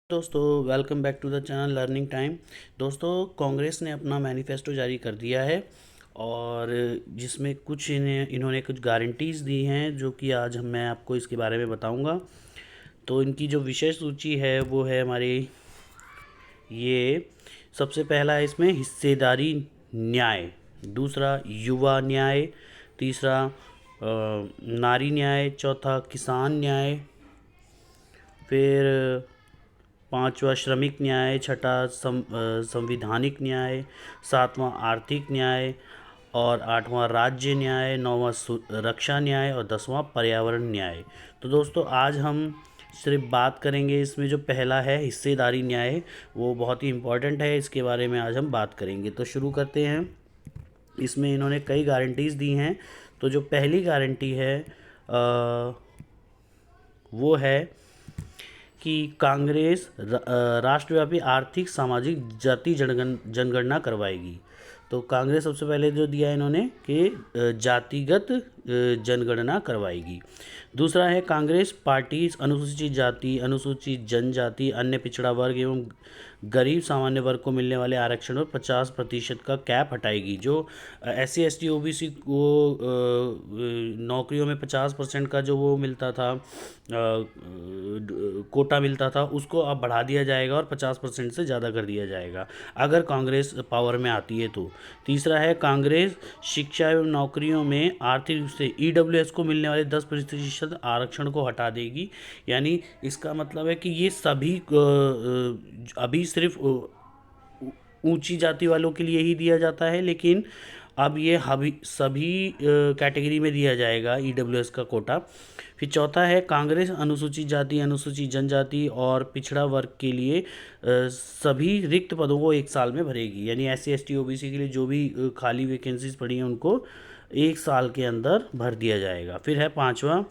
दोस्तों welcome back to the channel learning time. दोस्तों कांग्रेस ने अपना मैनिफेस्टो जारी कर दिया है और जिसमें कुछ इन्होंने कुछ गारंटीज़ दी हैं जो कि आज मैं आपको इसके बारे में बताऊंगा। तो इनकी जो विषय सूची है वो है हमारी ये। सबसे पहला है इसमें हिस्सेदारी न्याय, दूसरा युवा न्याय, तीसरा नारी न्याय, चौथा किसान न्याय, फिर पांचवा श्रमिक न्याय, छठा संविधानिक न्याय, सातवां आर्थिक न्याय और आठवां राज्य न्याय, नौवां रक्षा न्याय और 10वां पर्यावरण न्याय। तो दोस्तों आज हम सिर्फ बात करेंगे इसमें जो पहला है हिस्सेदारी न्याय, वो बहुत ही इम्पोर्टेंट है, इसके बारे में आज हम बात करेंगे। तो शुरू करते हैं। इसमें इन्होंने कई गारंटीज़ दी हैं। तो जो पहली गारंटी है वो है कि कांग्रेस राष्ट्रव्यापी आर्थिक सामाजिक जाति जनगणना करवाएगी। तो कांग्रेस सबसे पहले जो दिया है इन्होंने कि जातिगत जनगणना करवाएगी। दूसरा है कांग्रेस पार्टी अनुसूचित जाति, अनुसूचित जनजाति, अन्य पिछड़ा वर्ग एवं गरीब सामान्य वर्ग को मिलने वाले आरक्षण पर 50% का कैप हटाएगी। जो SC ST OBC को नौकरियों में 50% का जो वो मिलता था, कोटा मिलता था, उसको अब बढ़ा दिया जाएगा और 50% से ज़्यादा कर दिया जाएगा अगर कांग्रेस पावर में आती है तो। तीसरा है कांग्रेस शिक्षा एवं नौकरियों में आर्थिक रूप से EWS को मिलने वाले 10% आरक्षण को हटा देगी। यानी इसका मतलब है कि ये सभी अभी सिर्फ ऊंची जाति वालों के लिए ही दिया जाता है, लेकिन अब ये सभी कैटेगरी में दिया जाएगा EWS का कोटा। फिर चौथा है कांग्रेस अनुसूचित जाति, अनुसूचित जनजाति और पिछड़ा वर्ग के लिए सभी रिक्त पदों को 1 साल में भरेगी। यानी SC ST OBC के लिए जो भी खाली वैकेंसीज पड़ी हैं उनको 1 साल के अंदर भर दिया जाएगा। फिर है पांचवा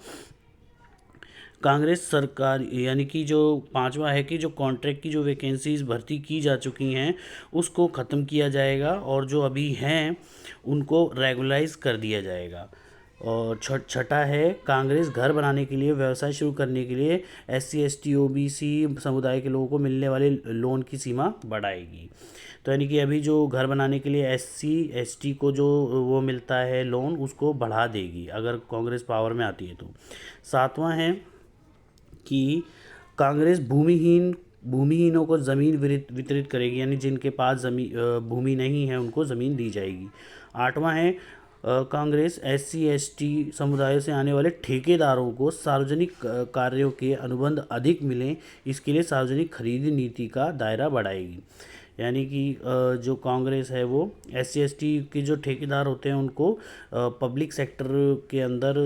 कांग्रेस सरकार, यानी कि जो पांचवा है कि जो कॉन्ट्रैक्ट की जो वैकेंसीज भर्ती की जा चुकी हैं उसको ख़त्म किया जाएगा और जो अभी हैं उनको रेगुलाइज कर दिया जाएगा। और छठा है कांग्रेस घर बनाने के लिए, व्यवसाय शुरू करने के लिए SC ST OBC समुदाय के लोगों को मिलने वाले लोन की सीमा बढ़ाएगी। तो यानी कि अभी जो घर बनाने के लिए SC ST को जो वो मिलता है लोन, उसको बढ़ा देगी अगर कांग्रेस पावर में आती है तो। सातवां है कि कांग्रेस भूमिहीनों को ज़मीन वितरित करेगी, यानी जिनके पास भूमि नहीं है उनको ज़मीन दी जाएगी। आठवां है कांग्रेस SC ST समुदाय से आने वाले ठेकेदारों को सार्वजनिक कार्यों के अनुबंध अधिक मिलें, इसके लिए सार्वजनिक खरीद नीति का दायरा बढ़ाएगी। यानी कि जो कांग्रेस है वो SC ST के जो ठेकेदार होते हैं उनको पब्लिक सेक्टर के अंदर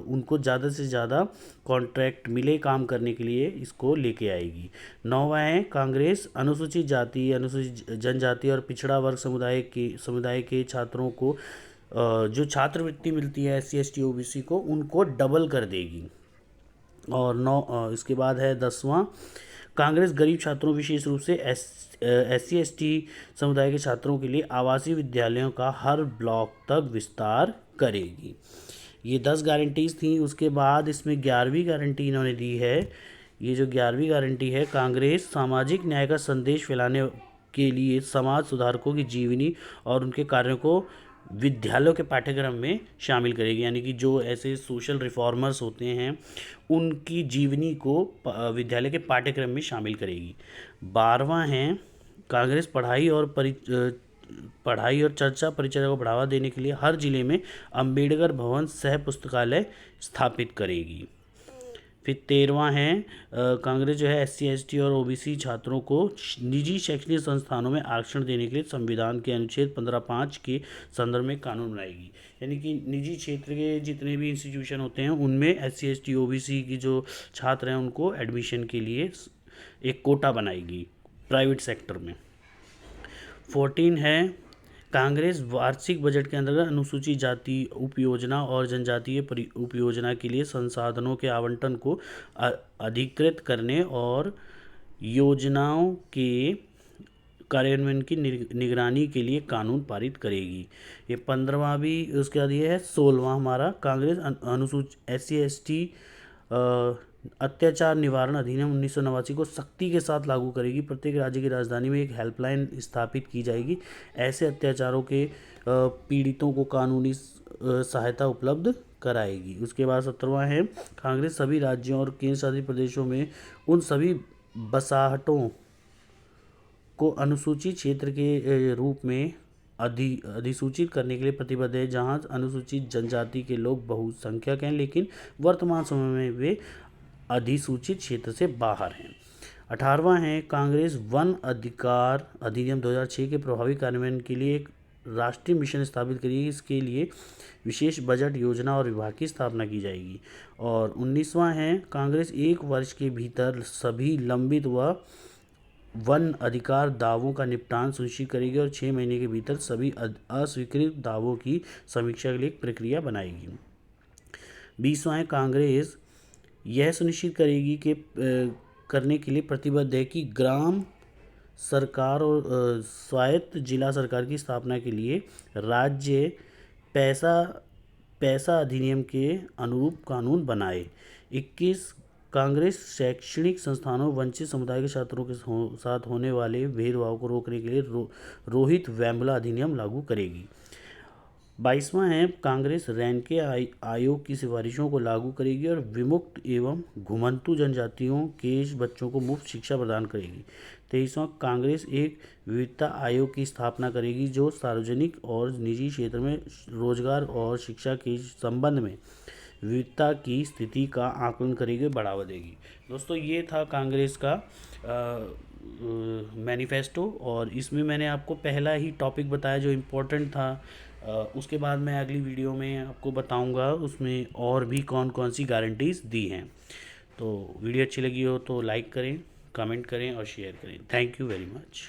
उनको ज़्यादा से ज़्यादा कॉन्ट्रैक्ट मिले काम करने के लिए इसको लेके आएगी। नौवां है कांग्रेस अनुसूचित जाति, अनुसूचित जनजाति और पिछड़ा वर्ग समुदाय के छात्रों को जो छात्रवृत्ति मिलती है SC ST OBC को, उनको डबल कर देगी। और इसके बाद है 10वां कांग्रेस गरीब छात्रों, विशेष रूप से SC ST समुदाय के छात्रों के लिए आवासीय विद्यालयों का हर ब्लॉक तक विस्तार करेगी। ये 10 गारंटीज़ थी। उसके बाद इसमें 11वीं गारंटी इन्होंने दी है। ये जो 11वीं गारंटी है, कांग्रेस सामाजिक न्याय का संदेश फैलाने के लिए समाज सुधारकों की जीवनी और उनके कार्यों को विद्यालयों के पाठ्यक्रम में शामिल करेगी। यानी कि जो ऐसे सोशल रिफॉर्मर्स होते हैं उनकी जीवनी को विद्यालय के पाठ्यक्रम में शामिल करेगी। 12वां है कांग्रेस पढ़ाई और चर्चा परिचर्चा को बढ़ावा देने के लिए हर जिले में अंबेडकर भवन सह पुस्तकालय स्थापित करेगी। फिर 13वां है कांग्रेस जो है SC ST और OBC छात्रों को निजी शैक्षणिक संस्थानों में आरक्षण देने के लिए संविधान के अनुच्छेद 15(5) के संदर्भ में कानून बनाएगी। यानी कि निजी क्षेत्र के जितने भी इंस्टीट्यूशन होते हैं उनमें SC ST OBC की जो छात्र हैं उनको एडमिशन के लिए एक कोटा बनाएगी प्राइवेट सेक्टर में। 14 है कांग्रेस वार्षिक बजट के अंतर्गत अनुसूचित जाति उपयोजना और जनजातीय उपयोजना के लिए संसाधनों के आवंटन को अधिकृत करने और योजनाओं के कार्यान्वयन की निगरानी के लिए कानून पारित करेगी। ये 15वां भी। उसके बाद ये है 16वां हमारा कांग्रेस अनुसूचित SC ST अत्याचार निवारण अधिनियम 1989 को सख्ती के साथ लागू करेगी। प्रत्येक राज्य की राजधानी में एक हेल्पलाइन स्थापित की जाएगी। ऐसे अत्याचारों के पीड़ितों को कानूनी सहायता उपलब्ध कराएगी। उसके बाद 17वां है, कांग्रेस सभी राज्यों और केंद्र शासित प्रदेशों में उन सभी बसाहटों को अनुसूचित क्षेत्र के रूप में अधिसूचित करने के लिए प्रतिबद्ध है जहां अनुसूचित जनजाति के लोग बहुसंख्यक हैं, लेकिन वर्तमान समय में वे अधिसूचित क्षेत्र से बाहर हैं। 18वां है, कांग्रेस वन अधिकार अधिनियम 2006 के प्रभावी कार्यान्वयन के लिए एक राष्ट्रीय मिशन स्थापित करेगी। इसके लिए विशेष बजट योजना और विभाग की स्थापना की जाएगी। और 19वां है, कांग्रेस 1 वर्ष के भीतर सभी लंबित व वन अधिकार दावों का निपटान सुनिश्चित करेगी और 6 महीने के भीतर सभी अस्वीकृत दावों की समीक्षा के लिए एक प्रक्रिया बनाएगी। 20वां है, कांग्रेस यह सुनिश्चित करेगी कि करने के लिए प्रतिबद्ध है कि ग्राम सरकार और स्वायत्त जिला सरकार की स्थापना के लिए राज्य पैसा अधिनियम के अनुरूप कानून बनाए। 21, कांग्रेस शैक्षणिक संस्थानों वंचित समुदाय के छात्रों के साथ होने वाले भेदभाव को रोकने के लिए रोहित वेमुला अधिनियम लागू करेगी। 22वां है, कांग्रेस रैंके आयोग की सिफारिशों को लागू करेगी और विमुक्त एवं घुमंतू जनजातियों के बच्चों को मुफ्त शिक्षा प्रदान करेगी। 23वां, कांग्रेस एक विविधता आयोग की स्थापना करेगी जो सार्वजनिक और निजी क्षेत्र में रोजगार और शिक्षा के संबंध में विविधता की स्थिति का आकलन करेगी, बढ़ावा देगी। दोस्तों, ये था कांग्रेस का मैनिफेस्टो और इसमें मैंने आपको पहला ही टॉपिक बताया जो इम्पोर्टेंट था। उसके बाद मैं अगली वीडियो में आपको बताऊंगा उसमें और भी कौन कौन सी गारंटीज़ दी हैं। तो वीडियो अच्छी लगी हो तो लाइक करें, कमेंट करें और शेयर करें। Thank you very much.